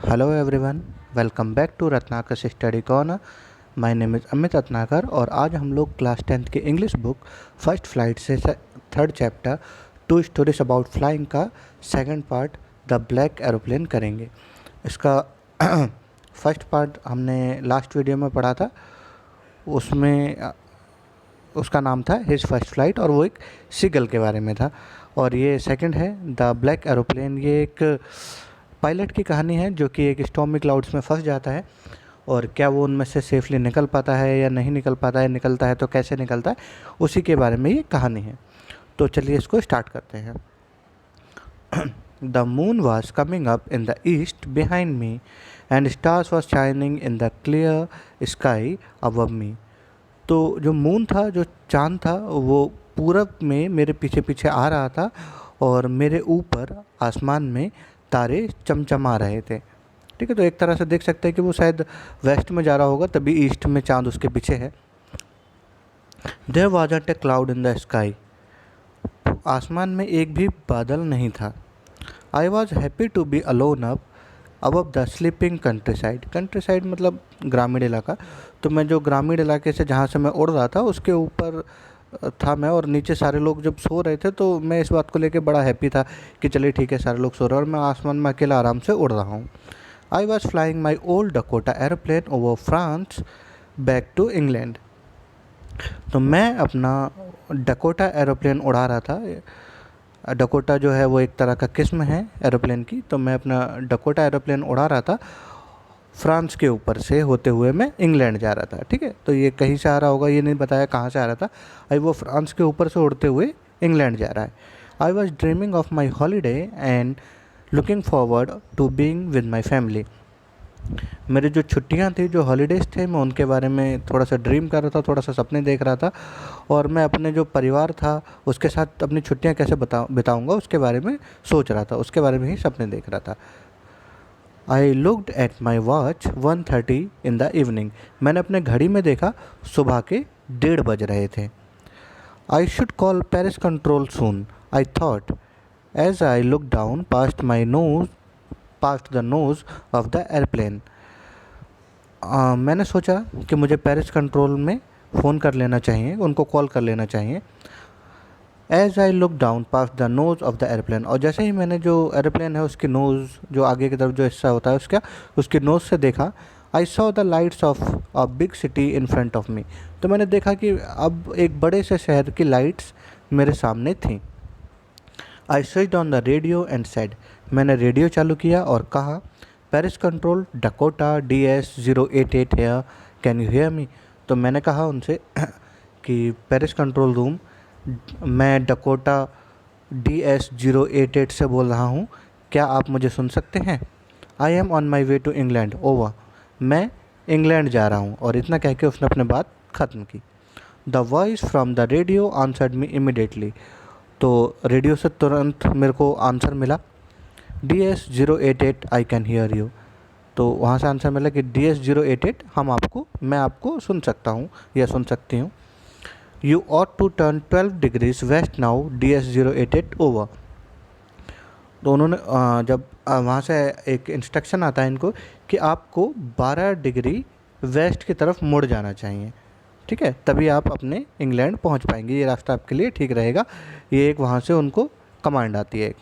Hello everyone, welcome back to Ratnakar study corner. My name is Amit Ratnakar और आज हम लोग क्लास 10th के इंग्लिश बुक फर्स्ट फ्लाइट से third chapter two stories about flying का second part the black aeroplane करेंगे। इसका फर्स्ट पार्ट हमने लास्ट वीडियो में पढ़ा था, उसमें उसका नाम था हिज फर्स्ट फ्लाइट और वो एक सीगल के बारे में था। और ये सेकंड है द ब्लैक एरोप्लेन। ये एक पायलट की कहानी है जो कि एक स्टॉर्मी क्लाउड्स में फंस जाता है और क्या वो उनमें से सेफली निकल पाता है या नहीं निकल पाता है, निकलता है तो कैसे निकलता है, उसी के बारे में ये कहानी है। तो चलिए इसको स्टार्ट करते हैं। The moon was coming up in the east behind me and stars was shining in the clear sky above मी। तो जो मून था, जो चाँद था, वो पूरब में मेरे पीछे पीछे आ रहा था और मेरे ऊपर आसमान में तारे चमचमा रहे थे। ठीक है, तो एक तरह से देख सकते हैं कि वो शायद वेस्ट में जा रहा होगा, तभी ईस्ट में चांद उसके पीछे है। There wasn't a cloud in the sky. आसमान में एक भी बादल नहीं था। I was happy to be alone up above the sleeping countryside. Countryside मतलब ग्रामीण इलाका। तो मैं जो ग्रामीण इलाके से जहाँ से मैं उड़ रहा था उसके ऊपर था मैं, और नीचे सारे लोग जब सो रहे थे तो मैं इस बात को लेके बड़ा हैप्पी था कि चलिए ठीक है, सारे लोग सो रहे हैं और मैं आसमान में अकेला आराम से उड़ रहा हूँ। I was flying my old Dakota aeroplane over France back to England. तो मैं अपना डकोटा एरोप्लेन उड़ा रहा था। डकोटा जो है वो एक तरह का किस्म है एरोप्लेन की। तो मैं अपना डकोटा एरोप्लेन उड़ा रहा था फ्रांस के ऊपर से होते हुए मैं इंग्लैंड जा रहा था। ठीक है, तो ये कहीं से आ रहा होगा, ये नहीं बताया कहाँ से आ रहा था। आई वो फ्रांस के ऊपर से उड़ते हुए इंग्लैंड जा रहा है। I was dreaming of my holiday and looking forward to being with my family. मेरी जो छुट्टियां थी, जो हॉलीडेज़ थे, मैं उनके बारे में थोड़ा सा ड्रीम कर रहा था, थोड़ा सा सपने देख रहा था और मैं अपने जो परिवार था उसके साथ अपनी छुट्टियां कैसे बिताऊंगा उसके बारे में सोच रहा था, उसके बारे में ही सपने देख रहा था। I looked at my watch 1:30 in the evening. मैंने अपने घड़ी में देखा सुबह के 1:30 बज रहे थे। I should call Paris control soon, I thought as I look down past the nose of the airplane. मैंने सोचा कि मुझे पेरिस कंट्रोल में फ़ोन कर लेना चाहिए, उनको कॉल कर लेना चाहिए। As I look down past the nose of the airplane. और जैसे ही मैंने जो एयरप्लेन है उसकी नोज़, जो आगे की तरफ जो हिस्सा होता है उसकी नोज़ से देखा, I saw the lights of a big city in front of मी। तो मैंने देखा कि अब एक बड़े से शहर की लाइट्स मेरे सामने थीं। I switched on the radio and said. मैंने रेडियो चालू किया और कहा, Paris control Dakota DS-088 here, can you hear me. तो मैंने कहा उनसे कि पेरिस कंट्रोल रूम, मैं डकोटा DS-088 से बोल रहा हूँ, क्या आप मुझे सुन सकते हैं। I am on my way to England over. मैं इंग्लैंड जा रहा हूँ। और इतना कह के उसने अपनी बात ख़त्म की। The voice from the radio answered me immediately. तो रेडियो से तुरंत मेरे को आंसर मिला, DS-088 I can hear you. तो वहाँ से आंसर मिला कि DS-088 मैं आपको सुन सकता हूँ या सुन सकती हूँ। You ought to turn 12 degrees west now DS-088 over. तो उन्होंने जब वहाँ से एक इंस्ट्रक्शन आता है इनको कि आपको 12 डिग्री वेस्ट की तरफ मुड़ जाना चाहिए। ठीक है, तभी आप अपने इंग्लैंड पहुँच पाएंगे, ये रास्ता आपके लिए ठीक रहेगा। ये एक वहाँ से उनको कमांड आती है।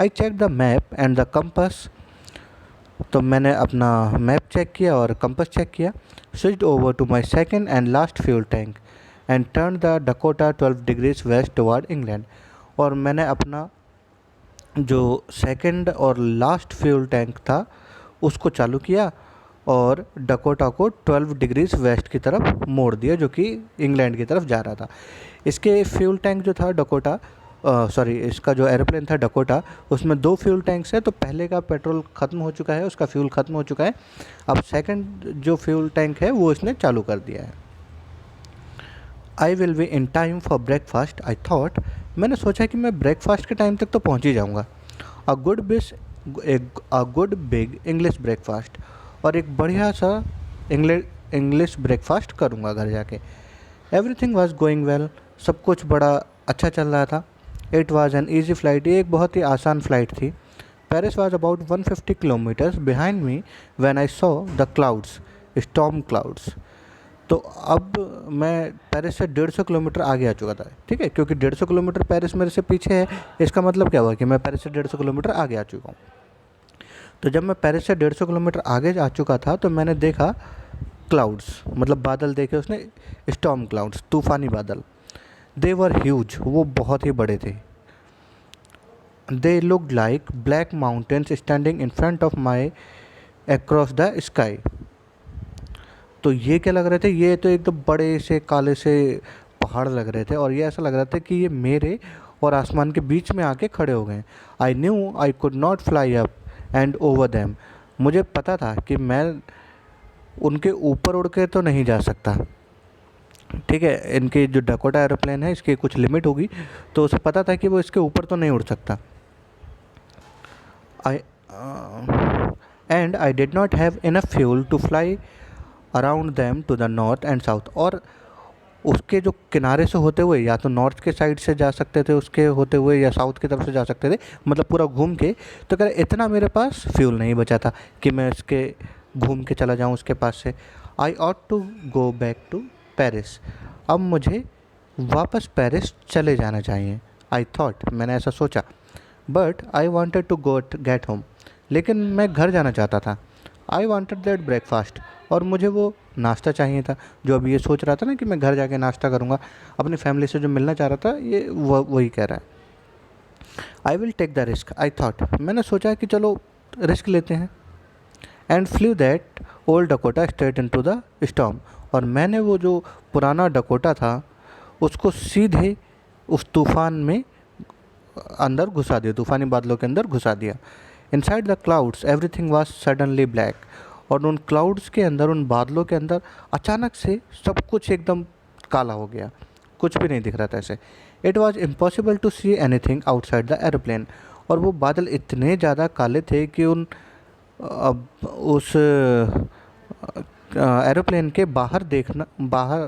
I check the map and the compass. तो मैंने अपना मैप चेक किया और कंपस चेक किया। Switched over to my second and last fuel tank and turn the Dakota 12 degrees west toward England. और मैंने अपना जो सेकंड और लास्ट फ्यूल टैंक था उसको चालू किया और डकोटा को 12 डिग्रीज वेस्ट की तरफ मोड़ दिया, जो कि इंग्लैंड की तरफ जा रहा था। इसके फ्यूल टैंक जो था डकोटा, इसका जो एरोप्लेन था डकोटा, उसमें 2 फ्यूल टैंक्स है। तो पहले का पेट्रोल ख़त्म हो चुका है, उसका फ्यूल ख़त्म हो चुका है। अब सेकंड जो फ्यूल टैंक है वो इसने चालू कर दिया है। I will be in time for breakfast, I thought. मैंने सोचा कि मैं ब्रेकफास्ट के टाइम तक तो पहुंच ही जाऊंगा। A good big English breakfast. और एक बढ़िया सा इंग्लिश ब्रेकफास्ट करूंगा घर जाके। Everything was going well. सब कुछ बड़ा अच्छा चल रहा था। It was an easy flight. ये एक बहुत ही आसान फ़्लाइट थी। Paris was about 150 kilometers behind me when I saw the clouds, storm clouds. तो अब मैं पेरिस से 150 किलोमीटर आगे आ चुका था, ठीक है, क्योंकि 150 किलोमीटर पेरिस मेरे से पीछे है, इसका मतलब क्या हुआ कि मैं पेरिस से 150 किलोमीटर आगे आ चुका हूँ। तो जब मैं पेरिस से 150 किलोमीटर आगे आ चुका था तो मैंने देखा क्लाउड्स, मतलब बादल देखे उसने, स्टॉर्म क्लाउड्स, तूफ़ानी बादल। दे वर ह्यूज, वो बहुत ही बड़े थे। They looked like black mountains standing in front of my across the sky. तो ये क्या लग रहे थे, ये तो एकदम बड़े से काले से पहाड़ लग रहे थे और ये ऐसा लग रहा था कि ये मेरे और आसमान के बीच में आके खड़े हो गए। I knew I could not fly up and over them, मुझे पता था कि मैं उनके ऊपर उड़ के तो नहीं जा सकता, ठीक है, इनकी जो डकोटा एरोप्लेन है इसकी कुछ लिमिट होगी, तो उसे पता था कि वो इसके ऊपर तो नहीं उड़ सकता। I and I did not have enough fuel to fly around them to the north and south, और उसके जो किनारे से होते हुए या तो नॉर्थ के साइड से जा सकते थे उसके होते हुए या साउथ की तरफ से जा सकते थे, मतलब पूरा घूम के। तो कह रहे इतना मेरे पास फ्यूल नहीं बचा था कि मैं इसके घूम के चला जाऊँ उसके पास से। I ought to go back to Paris, अब मुझे वापस पेरिस चले जाना चाहिए। आई थॉट, मैंने ऐसा सोचा। But I wanted to go get home, लेकिन मैं घर जाना चाहता था। आई वॉन्टेड दैट ब्रेकफास्ट, और मुझे वो नाश्ता चाहिए था, जो अभी ये सोच रहा था ना कि मैं घर जाके नाश्ता करूँगा, अपनी फैमिली से जो मिलना चाह रहा था, ये वही कह रहा है। I will take the risk, I thought, मैंने सोचा कि चलो रिस्क लेते हैं। And flew that old Dakota straight into the storm, और मैंने वो जो पुराना डकोटा था उसको सीधे उस तूफ़ान में अंदर घुसा दिया, तूफ़ानी बादलों के अंदर घुसा दिया। Inside the clouds everything was suddenly black, और उन क्लाउड्स के अंदर, उन बादलों के अंदर अचानक से सब कुछ एकदम काला हो गया, कुछ भी नहीं दिख रहा था ऐसे। It was impossible to see anything outside the aeroplane, और वो बादल इतने ज़्यादा काले थे कि उस एरोप्लेन के बाहर देखना,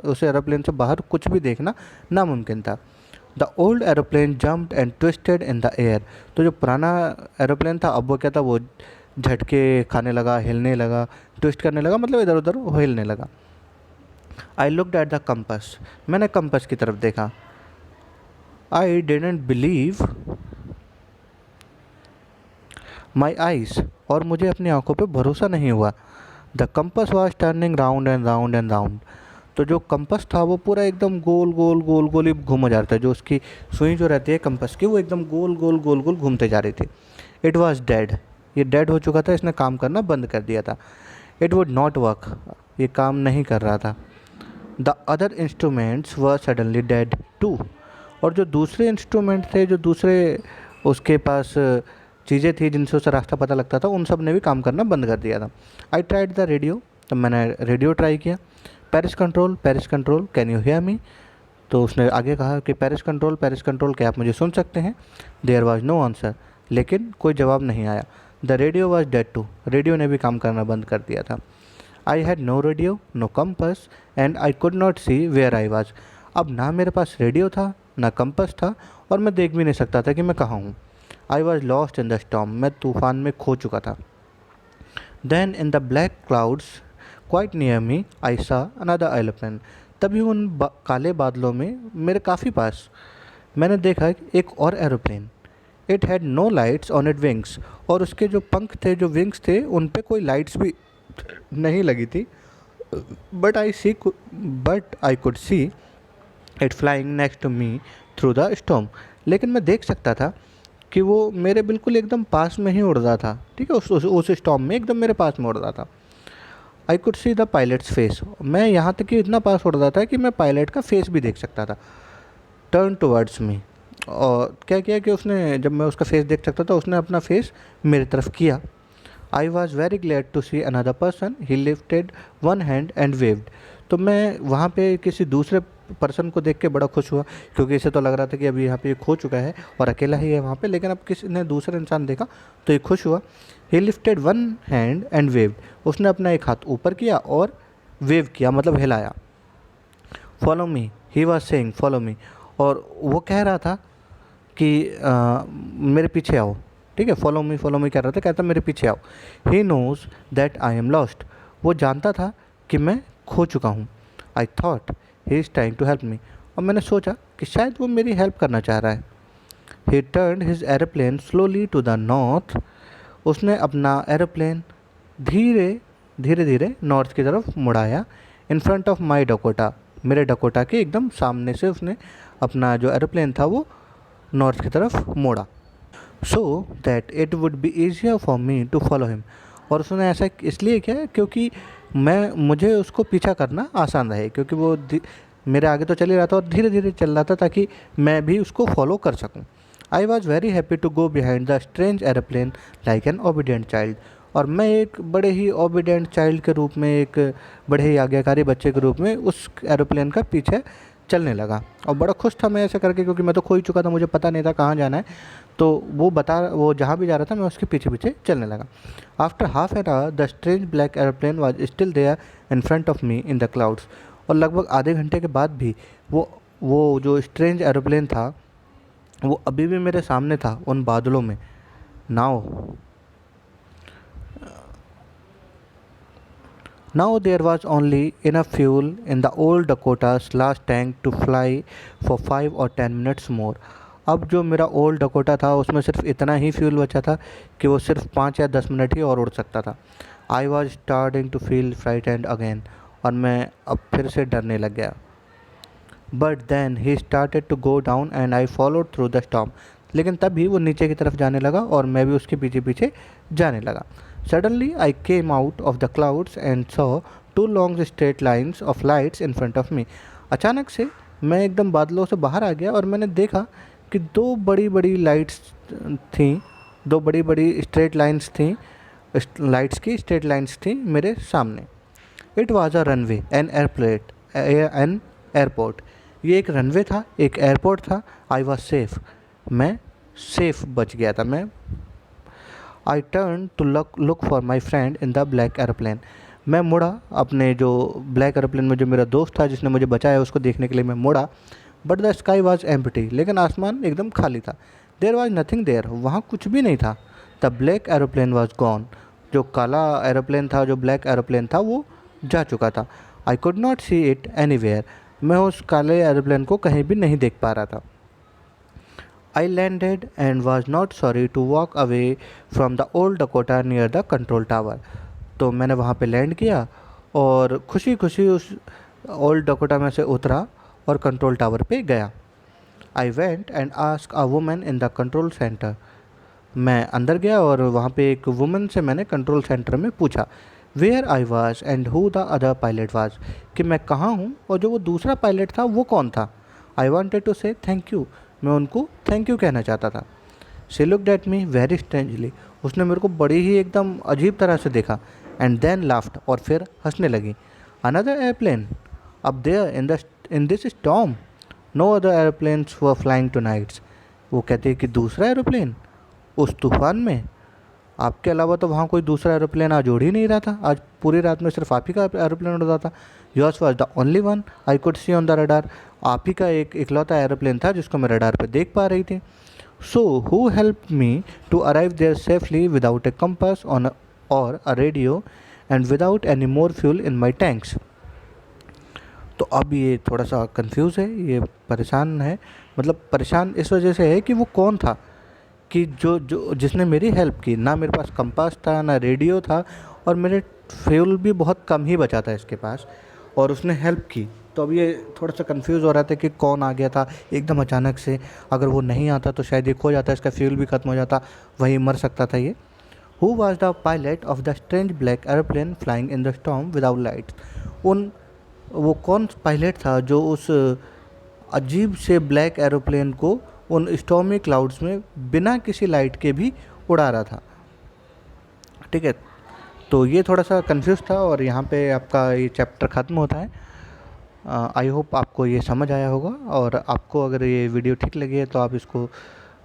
उस एरोप्लेन से बाहर कुछ भी देखना नामुमकिन था। The old aeroplane jumped and twisted in the air, तो जो पुराना एरोप्लेन था अब वो क्या था, वो झटके खाने लगा, हिलने लगा, ट्विस्ट करने लगा, मतलब इधर उधर हिलने लगा। I looked at the compass, मैंने कंपस की तरफ देखा। I didn't believe my eyes, और मुझे अपनी आंखों पे भरोसा नहीं हुआ। The compass was turning round and round and round, तो जो कंपस था वो पूरा एकदम गोल गोल गोल गोल ही घूमा जा रहा था, जो उसकी सुई जो रहती है कंपस की वो एकदम गोल गोल गोल गोल घूमते जा रही थी। इट वॉज डेड, ये डेड हो चुका था, इसने काम करना बंद कर दिया था। इट वुड नॉट वर्क, ये काम नहीं कर रहा था। The other instruments were suddenly dead too, और जो दूसरे इंस्ट्रूमेंट थे, जो दूसरे उसके पास चीज़ें थी जिनसे उसे रास्ता पता लगता था, उन सब ने भी काम करना बंद कर दिया था। आई ट्राइड द रेडियो, तो मैंने रेडियो ट्राई किया। Paris control can you hear me, तो उसने आगे कहा कि पेरिस कंट्रोल क्या आप मुझे सुन सकते हैं। देयर वॉज नो आंसर, लेकिन कोई जवाब नहीं आया। The radio was dead too, radio ने भी काम करना बंद कर दिया था। I had no radio, no compass, and I could not see where I was, अब ना मेरे पास रेडियो था ना कंपस था, और मैं देख भी नहीं सकता था कि मैं कहाँ हूँ। I was lost in the storm, मैं तूफ़ान में खो चुका था। Then in the black clouds quite near me I saw another aeroplane, तभी उन काले बादलों में मेरे काफ़ी पास मैंने देखा एक और aeroplane. It had no lights on its wings, और उसके जो पंख थे, जो विंग्स थे, उन पे कोई लाइट्स भी नहीं लगी थी। But I could see it flying next to me through the storm, लेकिन मैं देख सकता था कि वो मेरे बिल्कुल एकदम पास में ही उड़ रहा था, ठीक है, उस स्टॉर्म में एकदम मेरे पास में उड़ रहा था। आई could see the pilots face, मैं यहाँ तक कि इतना पास उड़ रहा था कि मैं पायलट का फेस भी देख सकता था। टर्न टुवर्ड्स मी, और क्या किया कि उसने, जब मैं उसका फेस देख सकता था, उसने अपना फेस मेरी तरफ किया। I was very glad to see another person, he lifted one hand and waved, तो मैं वहाँ पे किसी दूसरे पर्सन को देख के बड़ा खुश हुआ, क्योंकि इसे तो लग रहा था कि अभी यहाँ पे ये खो चुका है और अकेला ही है वहाँ पे, लेकिन अब किसी ने दूसरा इंसान देखा तो ये खुश हुआ। ही lifted one hand and waived, उसने अपना एक हाथ ऊपर किया और वेव किया, मतलब हिलाया। Follow me, he was saying follow me, और वो कह रहा था कि मेरे पीछे आओ, ठीक है, फॉलो मी कर रहा था, कहता मेरे पीछे आओ। He knows that I am lost, वो जानता था कि मैं खो चुका हूँ। I thought he is trying to help me, और मैंने सोचा कि शायद वो मेरी हेल्प करना चाह रहा है। He turned his aeroplane slowly to the north, उसने अपना एरोप्लेन धीरे धीरे नॉर्थ की तरफ मुड़ाया। In front of my Dakota, मेरे डकोटा के एकदम सामने से उसने अपना जो एरोप्लेन था वो नॉर्थ की तरफ मोड़ा। So that it would be easier for me to follow him, और उसने ऐसा इसलिए किया क्योंकि मुझे उसको पीछा करना आसान रहे, क्योंकि वो मेरे आगे तो चल ही रहा था और धीरे धीरे चल रहा था ताकि मैं भी उसको फॉलो कर सकूं। I was very happy to go behind the strange aeroplane like an obedient child, और मैं एक बड़े ही ओबीडियंट चाइल्ड के रूप में, एक बड़े ही आज्ञाकारी बच्चे के रूप में उस एरोप्लेन का पीछे चलने लगा। और बड़ा खुश था मैं ऐसे करके, क्योंकि मैं तो खो ही चुका था, मुझे पता नहीं था कहाँ जाना है, तो वो जहाँ भी जा रहा था मैं उसके पीछे पीछे चलने लगा। After half an hour the strange black aeroplane was still there in front of me in the clouds, और लगभग आधे घंटे के बाद भी वो जो स्ट्रेंज एरोप्लेन था वो अभी भी मेरे सामने था उन बादलों में। Now there was only enough fuel in the old Dakota's last tank to fly for 5 or 10 minutes more. अब जो मेरा ओल्ड डकोटा था उसमें सिर्फ इतना ही फ्यूल बचा था कि वो सिर्फ 5 या 10 मिनट ही और उड़ सकता था। I was starting to feel frightened again, और मैं अब फिर से डरने लग गया। But then he started to go down and I followed through the storm, लेकिन तभी वो नीचे की तरफ जाने लगा और मैं भी उसके पीछे पीछे जाने लगा। Suddenly I came out of the clouds and saw two long straight lines of lights in front of me. अचानक से मैं एकदम बादलों से बाहर आ गया और मैंने देखा कि दो बड़ी बड़ी लाइट्स थीं, दो बड़ी बड़ी स्ट्रेट लाइन्स थीं, लाइट्स की स्ट्रेट लाइन्स थीं मेरे सामने। It was a runway an airport, ये एक रनवे था, एक एयरपोर्ट था। आई वॉज सेफ, मैं सेफ बच गया था। I turn to look for my friend in the black aeroplane, मैं मुड़ा अपने जो ब्लैक एरोप्लेन में जो मेरा दोस्त था जिसने मुझे बचाया उसको देखने के लिए मैं मुड़ा। But the sky was empty, लेकिन आसमान एकदम खाली था। देयर वॉज नथिंग देयर, वहाँ कुछ भी नहीं था। The black aeroplane was gone, जो काला एरोप्लेन था, जो ब्लैक एरोप्लेन था वो जा चुका था। आई could not see it anywhere, मैं उस काले एरोप्लेन को कहीं भी नहीं देख पा रहा था। I landed and was not sorry to walk away from the old Dakota near the control tower. तो मैंने वहाँ पे लैंड किया और खुशी खुशी उस ओल्ड डकोटा में से उतरा और कंट्रोल टावर पे गया। I went and ask a woman in the control centre, मैं अंदर गया और वहाँ पे एक वुमन से मैंने कंट्रोल सेंटर में पूछा where I was and who the other pilot was, कि मैं कहाँ हूँ और जो वो दूसरा पायलट था वो कौन था। आई वॉन्टेड टू से थैंक यू, मैं उनको थैंक यू कहना चाहता था। She looked at me very strangely, उसने मेरे को बड़ी ही एकदम अजीब तरह से देखा। एंड देन लाफ्ड, और फिर हंसने लगी। Another airplane up there in this storm, no other airplanes were flying tonight, वो कहते हैं कि दूसरा एरोप्लेन उस तूफान में, आपके अलावा तो वहाँ कोई दूसरा एरोप्लेन आज उड़ ही नहीं रहा था, आज पूरी रात में सिर्फ आप ही का एरोप्लेन उड़ रहा था। Yours was the only one I could C on the radar, आप ही का एक इकलौता एरोप्लेन था जिसको मैं रडार पे देख पा रही थी। So who help me to arrive there safely without a compass और a radio and without any more fuel in my tanks. तो अब ये थोड़ा सा कंफ्यूज है, ये परेशान है, मतलब परेशान इस वजह से है कि वो कौन था कि जो जिसने मेरी हेल्प की। ना मेरे पास कंपास था, ना रेडियो था, और मेरे फ्यूल भी बहुत कम ही बचा था इसके पास, और उसने हेल्प की। तो अब ये थोड़ा सा कंफ्यूज हो रहा था कि कौन आ गया था एकदम अचानक से। अगर वो नहीं आता तो शायद ये खो जाता, इसका फ्यूल भी ख़त्म हो जाता, वहीं मर सकता था ये। Who was the pilot of the strange black aeroplane flying in the storm without lights, वो कौन पायलट था जो उस अजीब से ब्लैक एरोप्लेन को उन स्टॉर्मी क्लाउड्स में बिना किसी लाइट के भी उड़ा रहा था। ठीक है, तो ये थोड़ा सा कंफ्यूज था और यहाँ पे आपका ये चैप्टर ख़त्म होता है। आई होप आपको ये समझ आया होगा, और आपको अगर ये वीडियो ठीक लगी है तो आप इसको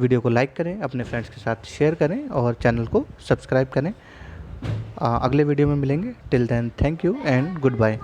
वीडियो को लाइक करें, अपने फ्रेंड्स के साथ शेयर करें और चैनल को सब्सक्राइब करें। अगले वीडियो में मिलेंगे। Till then thank you and good bye.